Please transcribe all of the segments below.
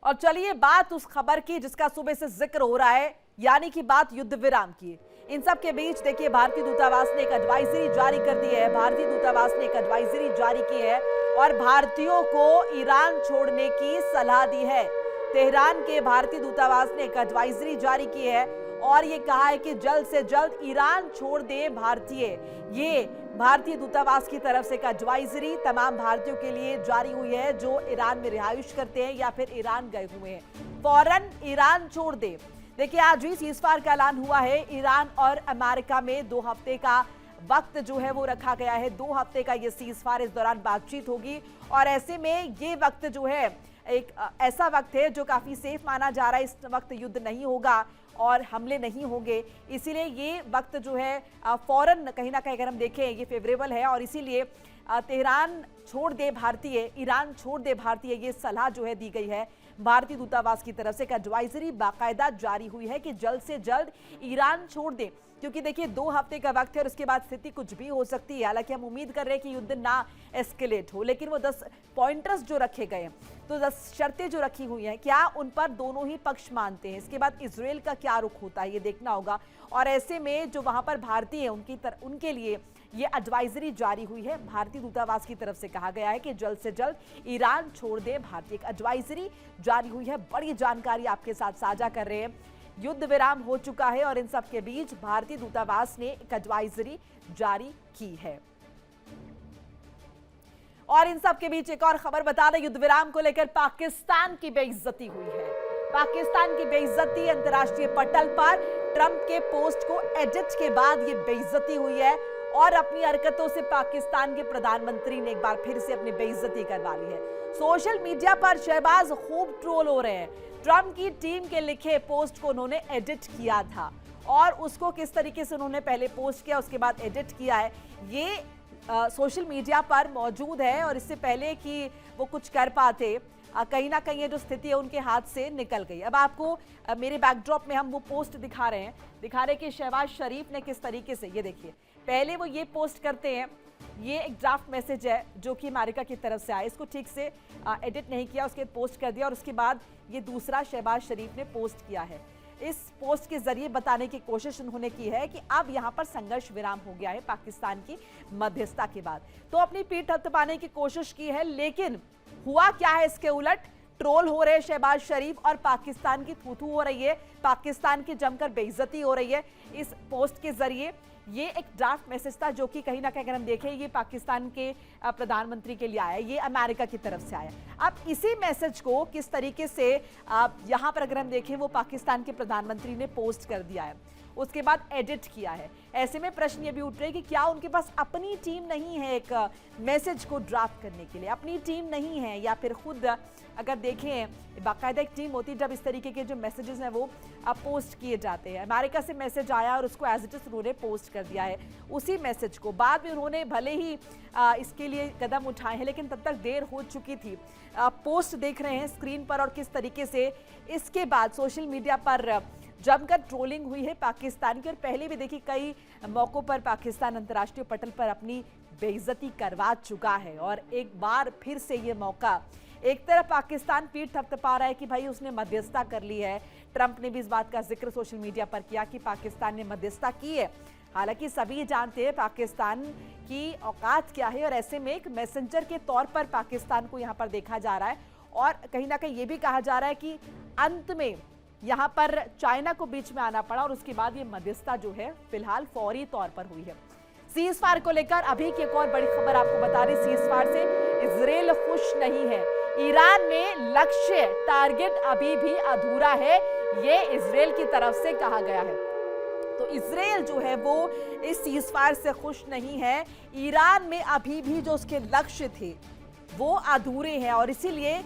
और चलिए बात उस खबर की जिसका सुबह से जिक्र हो रहा है, यानी कि बात युद्ध विराम की। इन सब के बीच देखिए भारतीय दूतावास ने एक एडवाइजरी जारी कर दी है। भारतीय दूतावास ने एक एडवाइजरी जारी की है और भारतीयों को ईरान छोड़ने की सलाह दी है। तेहरान के भारतीय दूतावास ने एक एडवाइजरी जारी की है और ये कहा है कि जल्द से जल्द ईरान छोड़ दे भारतीय। ये भारतीय दूतावास की तरफ से एक एडवाइजरी तमाम भारतीयों के लिए जारी हुई है जो ईरान में रिहाइश करते हैं या फिर ईरान गए हुए हैं, फौरन ईरान छोड़ दे। देखिए आज ही सीजफायर का ऐलान हुआ है। ईरान और अमेरिका में 2 हफ्ते का वक्त जो है वो रखा गया है। 2 हफ्ते का ये सीजफायर, इस दौरान बातचीत होगी और ऐसे में ये वक्त जो है एक ऐसा वक्त है जो काफी सेफ माना जा रहा है। इस वक्त युद्ध नहीं होगा और हमले नहीं होंगे, इसीलिए ये वक्त जो है फौरन कहीं ना कहीं अगर हम देखें ये फेवरेबल है और इसीलिए तेहरान छोड़ दे भारतीय, ईरान छोड़ दे भारतीय, ये सलाह जो है दी गई है। भारतीय दूतावास की तरफ से एक एडवाइजरी बाकायदा जारी हुई है कि जल्द से जल्द ईरान छोड़ दे, क्योंकि देखिए 2 हफ्ते का वक्त है और उसके बाद स्थिति कुछ भी हो सकती है। हालांकि हम उम्मीद कर रहे हैं कि युद्ध ना एस्केलेट हो, लेकिन वो 10 पॉइंटर्स जो रखे गए हैं, तो 10 शर्तें जो रखी हुई हैं, क्या उन पर दोनों ही पक्ष मानते हैं। इसके बाद इजराइल का क्या रुख होता है ये देखना होगा। और ऐसे में जो वहां पर भारतीय है उनके लिए ये एडवाइजरी जारी हुई है। भारतीय दूतावास की तरफ से कहा गया है कि जल्द से जल्द ईरान छोड़ दे भारतीय। एक एडवाइजरी जारी हुई है, बड़ी जानकारी आपके साथ साझा कर रहे हैं। युद्ध विराम हो चुका है और इन सब के बीच भारतीय दूतावास ने एक एडवाइजरी जारी की है। और इन सब के बीच एक और खबर बता दें, युद्ध विराम को लेकर पाकिस्तान की बेइज्जती हुई है। पाकिस्तान की बेइज्जती अंतर्राष्ट्रीय पटल पर ट्रंप के पोस्ट को एडिट के बाद ये बेइज्जती हुई है और अपनी हरकतों से पाकिस्तान के प्रधानमंत्री ने एक बार फिर से अपनी बेइज्जती करवा ली है। सोशल मीडिया पर शहबाज खूब ट्रोल हो रहे हैं। ट्रंप की टीम के लिखे पोस्ट को उन्होंने एडिट किया था और उसको किस तरीके से उन्होंने पहले पोस्ट किया उसके बाद एडिट किया है, ये सोशल मीडिया पर मौजूद है। और इससे पहले कि वो कुछ कर पाते, कहीं ना कहीं ये जो स्थिति है उनके हाथ से निकल गई। अब आपको मेरे बैकड्रॉप में हम वो पोस्ट दिखा रहे हैं कि शहबाज शरीफ ने किस तरीके से, ये देखिए पहले वो ये पोस्ट करते हैं, ये एक ड्राफ्ट मैसेज है जो कि अमेरिका की तरफ से आया, इसको ठीक से एडिट नहीं किया, उसके पोस्ट कर दिया और उसके बाद ये दूसरा शहबाज शरीफ ने पोस्ट किया है। इस पोस्ट के जरिए बताने की कोशिश उन्होंने की है कि अब यहां पर संघर्ष विराम हो गया है पाकिस्तान की मध्यस्थता के बाद। तो अपनी पीठ थपथपाने की कोशिश की है, लेकिन हुआ क्या है इसके उलट। ट्रोल हो रहे शहबाज शरीफ और पाकिस्तान की थू-थू हो रही है, पाकिस्तान की जमकर बेइज्जती हो रही है इस पोस्ट के जरिए। ये एक ड्राफ्ट मैसेज था जो कि कहीं ना कहीं अगर हम देखें ये पाकिस्तान के प्रधानमंत्री के लिए आया, ये अमेरिका की तरफ से आया। अब इसी मैसेज को किस तरीके से यहाँ पर अगर हम देखें वो पाकिस्तान के प्रधानमंत्री ने पोस्ट कर दिया है, उसके बाद एडिट किया है। ऐसे में प्रश्न ये भी उठ रहे कि क्या उनके पास अपनी टीम नहीं है एक मैसेज को ड्राफ्ट करने के लिए, अपनी टीम नहीं है, या फिर खुद अगर देखें बाकायदा एक टीम होती जब इस तरीके के जो मैसेजेस हैं वो पोस्ट किए जाते हैं। अमेरिका से मैसेज आया और उसको एज इट इज उन्होंने पोस्ट कर दिया है उसी मैसेज को। बाद में उन्होंने भले ही इसके लिए कदम उठाए हैं, लेकिन तब तक देर हो चुकी थी। पोस्ट देख रहे हैं स्क्रीन पर और किस तरीके से इसके बाद सोशल मीडिया पर जमकर ट्रोलिंग हुई है पाकिस्तान की। और पहले भी देखिए कई मौकों पर पाकिस्तान अंतर्राष्ट्रीय पटल पर अपनी बेइज्जती करवा चुका है और एक बार फिर से ये मौका। एक तरफ पाकिस्तान पीठ थपथपा रहा है कि भाई उसने मध्यस्थता कर ली है। ट्रंप ने भी इस बात का जिक्र सोशल मीडिया पर किया कि पाकिस्तान ने मध्यस्थता की है। हालांकि सभी जानते हैं पाकिस्तान की औकात क्या है और ऐसे में एक मैसेंजर के तौर पर पाकिस्तान को यहाँ पर देखा जा रहा है। और कहीं ना कहीं ये भी कहा जा रहा है कि अंत में यहाँ पर चाइना को बीच में आना पड़ा और उसके बाद ये मध्यस्थता जो है फिलहाल फौरी तौर पर हुई है। सीजफायर को लेकर अभी की एक और बड़ी खबर आपको बता रही, सीजफायर से इजराइल खुश नहीं है। ईरान में लक्ष्य टारगेट अभी भी अधूरा है, ये इजराइल की तरफ से कहा गया है। तो इजराइल जो है वो इस सीजफायर से खुश नहीं है। ईरान में अभी भी जो उसके लक्ष्य थे वो अधूरे हैं और इसीलिए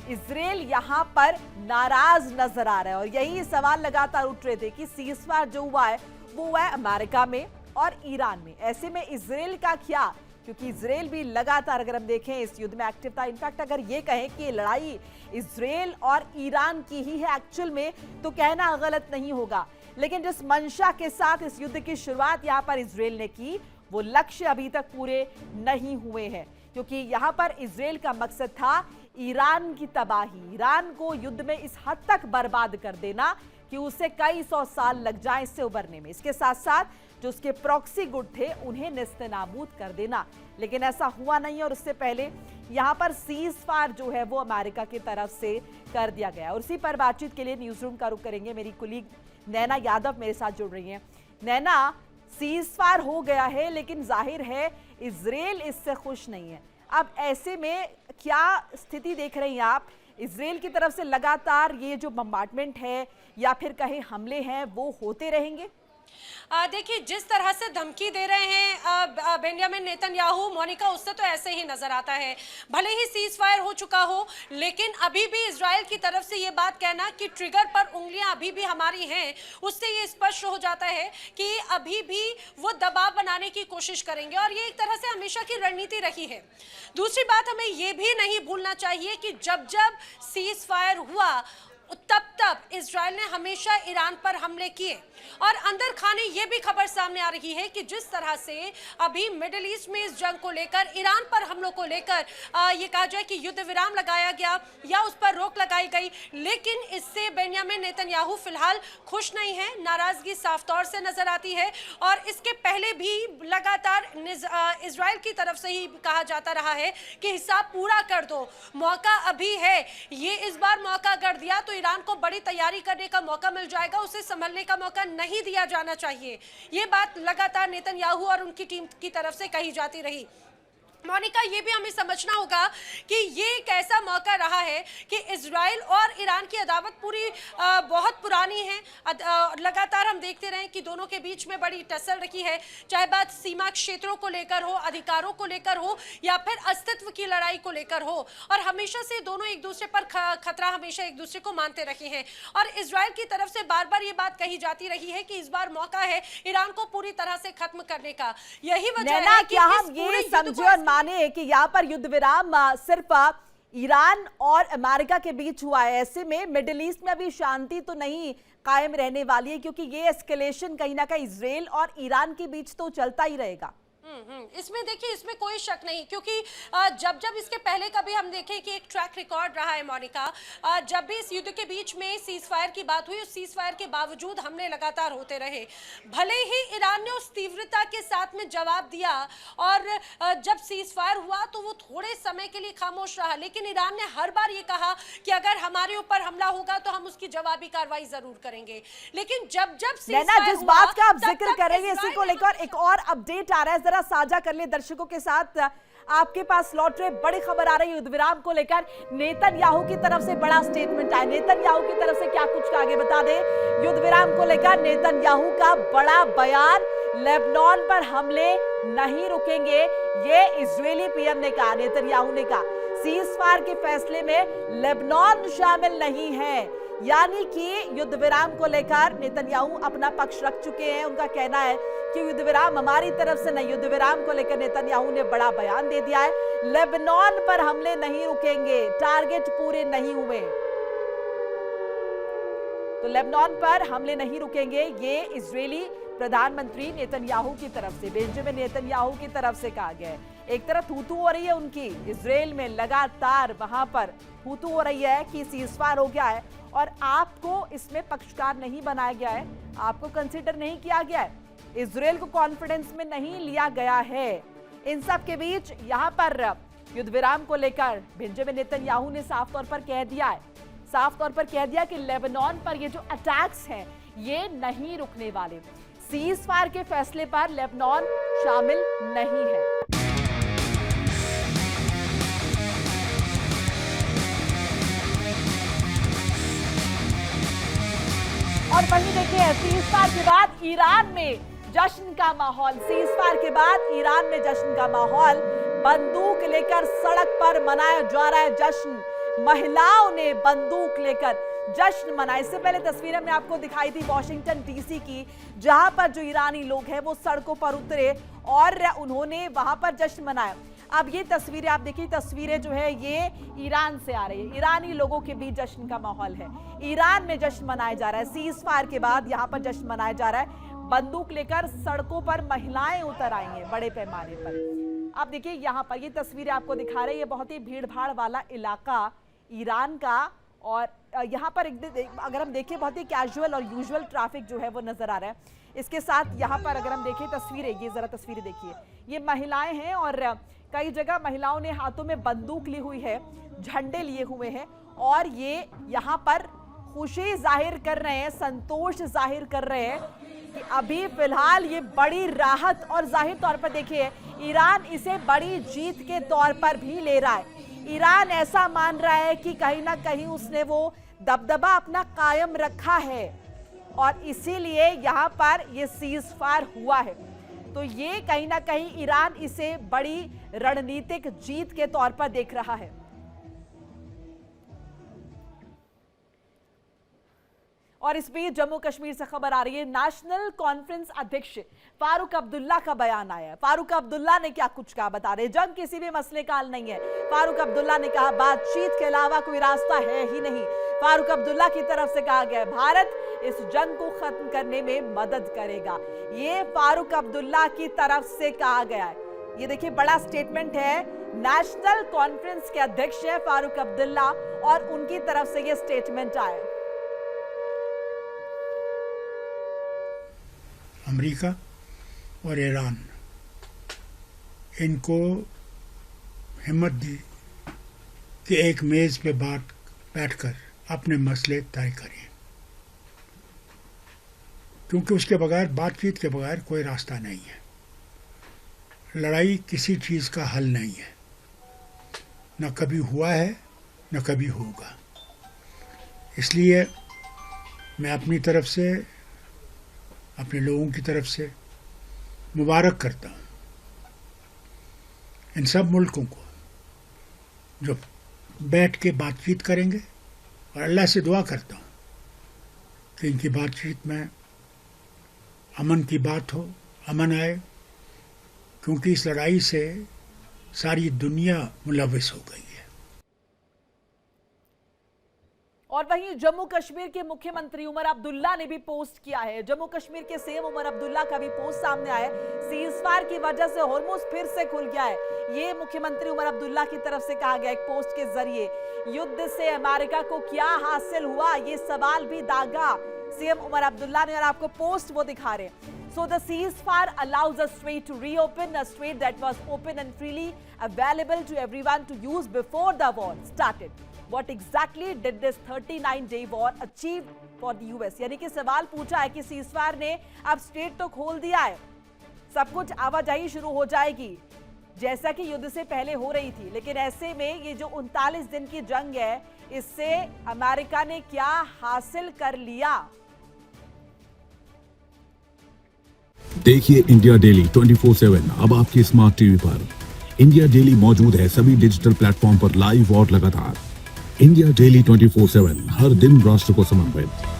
इजराइल यहां पर नाराज नजर आ रहा है। और यही सवाल लगातार उठ रहे थे कि सीजफायर जो हुआ है वो हुआ है अमेरिका में और ईरान में, ऐसे में इजराइल का क्या, क्योंकि इजराइल भी लगातार अगर हम देखें इस युद्ध में एक्टिव था। इनफैक्ट अगर ये कहें कि ये लड़ाई इजराइल और ईरान की ही है एक्चुअल में, तो कहना गलत नहीं होगा। लेकिन जिस मंशा के साथ इस युद्ध की शुरुआत यहां पर इजराइल ने की, वो लक्ष्य अभी तक पूरे नहीं हुए हैं, क्योंकि यहां पर इजराइल का मकसद था ईरान की तबाही, ईरान को युद्ध में इस हद तक बर्बाद कर देना कि उसे कई सौ साल लग जाए इससे उबरने में। इसके साथ साथ जो उसके प्रॉक्सी गुट थे उन्हें नेस्तनाबूद कर देना, लेकिन ऐसा हुआ नहीं। और उससे पहले यहाँ पर सीज फायर जो है वो अमेरिका की तरफ से कर दिया गया। और उसी पर बातचीत के लिए न्यूज रूम का रुख करेंगे। मेरी कुलीग नैना यादव मेरे साथ जुड़ रही हैं। नैना, सीज फायर हो गया है लेकिन जाहिर है इजराइल इससे खुश नहीं है। अब ऐसे में क्या स्थिति देख रही हैं आप? इजराइल की तरफ से लगातार ये जो बम्बार्डमेंट है या फिर कहीं हमले हैं वो होते रहेंगे? देखिए, जिस तरह से धमकी दे रहे हैं बेंजामिन नेतन्याहू, मोनिका, उससे तो ऐसे ही नजर आता है। भले ही सीज फायर हो चुका हो, लेकिन अभी भी इजराइल की तरफ से ये बात कहना कि ट्रिगर पर उंगलियां अभी भी हमारी हैं, उससे ये स्पष्ट हो जाता है कि अभी भी वो दबाव बनाने की कोशिश करेंगे और ये एक तरह से हमेशा की रणनीति रही है। दूसरी बात, हमें ये भी नहीं भूलना चाहिए कि जब जब सीज फायर हुआ तब इजराइल ने हमेशा ईरान पर हमले किए। और अंदर खाने ये भी खबर सामने आ रही है कि जिस तरह से अभी मिडिल ईस्ट में इस जंग को लेकर, ईरान पर हमलों को लेकर ये कहा जाए कि युद्ध विराम लगाया गया या उस पर रोक लगाई गई, लेकिन इससे बेंजामिन नेतन्याहू फिलहाल खुश नहीं है। नाराजगी साफ तौर से नजर आती है। और इसके पहले भी लगातार इजराइल की तरफ से ही कहा जाता रहा है कि हिसाब पूरा कर दो, मौका अभी है। ये इस बार मौका कर दिया तो ईरान को बड़ी तैयारी करने का मौका मिल जाएगा, उसे संभलने का मौका नहीं दिया जाना चाहिए। ये बात लगातार नेतन्याहू और उनकी टीम की तरफ से कही जाती रही। मोनिका, ये भी हमें समझना होगा कि ये एक ऐसा मौका रहा है कि इजराइल और ईरान की अदावत पूरी बहुत पुरानी है। लगातार हम देखते रहे कि दोनों के बीच में बड़ी टसल रही है, चाहे बात सीमा क्षेत्रों को लेकर हो, अधिकारों को लेकर हो या फिर अस्तित्व की लड़ाई को लेकर हो। और हमेशा से दोनों एक दूसरे पर खतरा हमेशा एक दूसरे को मानते रहे हैं। और इजराइल की तरफ से बार बार ये बात कही जाती रही है कि इस बार मौका है ईरान को पूरी तरह से खत्म करने का। यही वजह है कि हम ये समझे माने कि यहाँ पर युद्ध विराम सिर्फ ईरान और अमेरिका के बीच हुआ है। ऐसे में मिडिल ईस्ट में अभी शांति तो नहीं कायम रहने वाली है, क्योंकि ये एस्केलेशन कहीं ना कहीं इजराइल और ईरान के बीच तो चलता ही रहेगा। इसमें देखिए, इसमें कोई शक नहीं, क्योंकि जब जब इसके पहले का भी हम देखें कि एक ट्रैक रिकॉर्ड रहा है मोनिका, जब भी इस युद्ध के बीच में सीज फायर की बात हुई, उस सीज फायर के बावजूद हमले लगातार होते रहे। भले ही ईरान ने उस तीव्रता के साथ में जवाब दिया और जब सीज फायर हुआ तो वो थोड़े समय के लिए खामोश रहा, लेकिन ईरान ने हर बार ये कहा कि अगर हमारे ऊपर हमला होगा तो हम उसकी जवाबी कार्रवाई जरूर करेंगे। लेकिन जब जब जिस बात का आप जिक्र करेंगे, इसी को लेकर एक और अपडेट आ रहा है, जरा साझा कर ले दर्शकों के साथ। आपके पास लौट रहे बड़ी खबर आ रही है युद्ध विराम को लेकर। नेतन्याहू की तरफ से बड़ा स्टेटमेंट आया। नेतन्याहू की तरफ से क्या कुछ आगे बता दे। युद्ध विराम को लेकर नेतन्याहू का बड़ा बयान, लेबनान पर हमले नहीं रुकेंगे, ये इजरायली पीएम ने कहा। नेतन्याहू ने कहा सीज फायर के फैसले में लेबनान शामिल नहीं है, यानी कि युद्ध विराम को लेकर नेतन्याहू अपना पक्ष रख चुके हैं। उनका कहना है कि युद्ध विराम हमारी तरफ से नहीं। युद्ध विराम को लेकर नेतन्याहू ने बड़ा बयान दे दिया है। लेबनान पर हमले नहीं रुकेंगे, टारगेट पूरे नहीं हुए तो लेबनान पर हमले नहीं रुकेंगे, ये इजरायली प्रधानमंत्री नेतन्याहू की तरफ से, बेंजामिन नेतन्याहू की तरफ से कहा गया है। एक तरफ थू-थू हो रही है उनकी, इजराइल में लगातार वहां पर थू-थू हो रही है कि सीजफायर हो गया है और आपको इसमें पक्षकार नहीं बनाया गया है, आपको कंसीडर नहीं किया गया है, इजराइल को कॉन्फिडेंस में नहीं लिया गया है। इन सब के बीच यहां पर युद्ध विराम को लेकर बेंजामिन नेतन्याहू ने साफ तौर पर कह दिया कि लेबनान पर ये जो अटैक्स हैं ये नहीं रुकने वाले। सीज फायर के फैसले पर लेबनान शामिल नहीं है। और वहीं देखिए, सीज फायर के बाद ईरान में जश्न का माहौल। सीज फायर के बाद ईरान में जश्न का माहौल, बंदूक लेकर सड़क पर मनाया जा रहा है जश्न। महिलाओं ने बंदूक लेकर जश्न मनाया। इससे पहले तस्वीरें मैं आपको दिखाई थी वॉशिंगटन डीसी की, जहां पर जो ईरानी लोग हैं वो सड़कों पर उतरे और उन्होंने वहां पर जश्न मनाया। अब ये तस्वीरें आप देखिए, तस्वीरें जो है ये ईरान से आ रही है। ईरानी लोगों के बीच जश्न का माहौल है, ईरान में जश्न मनाया जा रहा है। सीज फायर के बाद यहाँ पर जश्न मनाया जा रहा है। बंदूक लेकर सड़कों पर महिलाएं उतर आई हैं बड़े पैमाने पर। आप देखिए यहाँ पर ये तस्वीरें आपको दिखा रहे हैं, ये बहुत ही भीड़ भाड़ वाला इलाका ईरान का, और यहाँ पर अगर हम देखें बहुत ही कैजुअल और यूजुअल ट्रैफिक जो है वो नजर आ रहा है। इसके साथ यहाँ पर अगर हम देखें तस्वीरें, ये जरा तस्वीरें देखिए, ये महिलाएं हैं और कई जगह महिलाओं ने हाथों में बंदूक ली हुई है, झंडे लिए हुए हैं और ये यहाँ पर खुशी जाहिर कर रहे हैं, संतोष जाहिर कर रहे हैं कि अभी फिलहाल ये बड़ी राहत, और जाहिर तौर पर देखिए ईरान इसे बड़ी जीत के तौर पर भी ले रहा है। ईरान ऐसा मान रहा है कि कहीं ना कहीं उसने वो दबदबा अपना कायम रखा है और इसीलिए यहाँ पर ये सीज फायर हुआ है। तो ये कहीं ना कहीं ईरान इसे बड़ी रणनीतिक जीत के तौर पर देख रहा है। और इस बीच जम्मू कश्मीर से खबर आ रही है, नेशनल कॉन्फ्रेंस अध्यक्ष फारूक अब्दुल्ला का बयान आया है। फारूक अब्दुल्ला ने क्या कुछ कहा बता रहे, जंग किसी भी मसले का हल नहीं है। फारूक अब्दुल्ला ने कहा बातचीत के अलावा कोई रास्ता है ही नहीं। फारूक अब्दुल्ला की तरफ से कहा गया भारत इस जंग को खत्म करने में मदद करेगा। ये फारूक अब्दुल्ला की तरफ से कहा गया है। ये देखिए बड़ा स्टेटमेंट है, नेशनल कॉन्फ्रेंस के अध्यक्ष है फारूक अब्दुल्ला और उनकी तरफ से ये स्टेटमेंट आया। अमेरिका और ईरान इनको हिम्मत दी कि एक मेज पे बैठकर अपने मसले तय करें, क्योंकि उसके बगैर, बातचीत के बगैर कोई रास्ता नहीं है। लड़ाई किसी चीज़ का हल नहीं है, न कभी हुआ है न कभी होगा। इसलिए मैं अपनी तरफ से, अपने लोगों की तरफ से मुबारक करता हूँ इन सब मुल्कों को जो बैठ के बातचीत करेंगे, और अल्लाह से दुआ करता हूँ कि इनकी बातचीत में अमन की बात हो, अमन आए, क्योंकि इस लड़ाई से सारी दुनिया मुलविस हो गई है। और वहीं जम्मू कश्मीर के मुख्यमंत्री उमर अब्दुल्ला ने भी पोस्ट किया है। जम्मू कश्मीर के सीएम उमर अब्दुल्ला का भी पोस्ट सामने आया है। सीजफायर की वजह से हॉर्मुज फिर से खुल गया है, ये मुख्यमंत्री उमर अब्दुल्ला की तरफ से कहा गया एक पोस्ट के जरिए। युद्ध से अमेरिका को क्या हासिल हुआ, ये सवाल भी दागा सीएम उमर अब्दुल्ला ने, और आपको पोस्ट वो दिखा रहे हैं। So the ceasefire allows a strait to reopen, a strait that was open and freely available to everyone to use before the war started. What exactly did this 39-day war achieve for the US? यानी कि सवाल पूछा है कि ceasefire ने अब straight तो खोल दिया है, सब कुछ आवाजाही शुरू हो जाएगी जैसा कि युद्ध से पहले हो रही थी, लेकिन ऐसे में ये जो 39 दिन की जंग है, इससे अमेरिका ने क्या हासिल कर लिया? देखिए इंडिया डेली 24/7 अब आपकी स्मार्ट टीवी पर। इंडिया डेली मौजूद है सभी डिजिटल प्लेटफॉर्म पर लाइव और लगातार। इंडिया डेली 24/7 हर दिन राष्ट्र को समर्पित।